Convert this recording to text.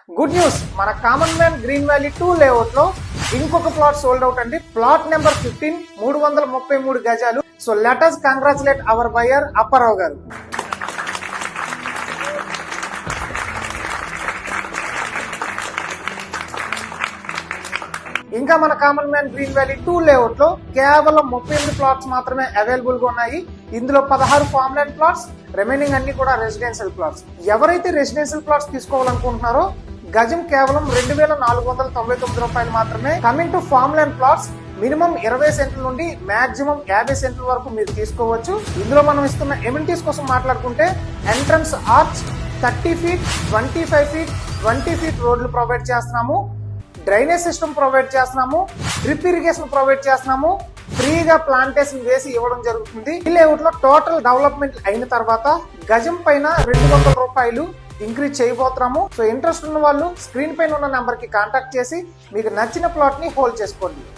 Good news, మన common man green valley 2 layout లో ఇంకొక ప్లాట్ సోల్డ్ అవుట్ అండి. ప్లాట్ నెంబర్ 15, 333 గజాలు. So let us congratulate hour buyer Apparao గారు. ఇంకా మన common man green valley 2 layout లో కేవలం 38 ప్లాట్స్ మాత్రమే అవైలబుల్ గా ఉన్నాయి. ఇందులో 16 ఫార్మ్ ల్యాండ్ ప్లాట్స్, రిమైనింగ్ అన్ని కూడా రెసిడెన్షియల్ ప్లాట్స్. ఎవరైతే రెసిడెన్షియల్ ప్లాట్స్ తీసుకోవాలనుకుంటున్నారో గజం కేవలం 2499 రూపాయలు మాత్రమే. Coming to farm land plots, minimum 20 సెంట్ల నుండి మాక్సిమం 50 సెంట్ల వరకు మీరు తీసుకోవచ్చు. ఇందులో మనం ఇస్తున్న ఎమ్యూనిటీస్ కోసం మాట్లాడుకుంటే entrance arch, 30 feet, 25 feet, 20 feet రోడ్లు ప్రొవైడ్ చేస్తున్నాము. డ్రైనేజ్ సిస్టమ్ ప్రొవైడ్ చేస్తున్నాము. డ్రిప్ ఇరిగేషన్ ప్రొవైడ్ చేస్తున్నాము. ఫ్రీగా ప్లాంటేషన్ వేసి ఇవ్వడం జరుగుతుంది. ఈ లేఅవుట్ లో టోటల్ డెవలప్మెంట్ అయిన తర్వాత గజం పైన 200 రూపాయలు ఇంక్రీజ్ చేయబోతున్నాము. సో ఇంట్రెస్ట్ ఉన్న వాళ్ళు స్క్రీన్ పైన ఉన్న నెంబర్ కి కాంటాక్ట్ చేసి మీకు నచ్చిన ప్లాట్ ని హోల్డ్ చేసుకోండి.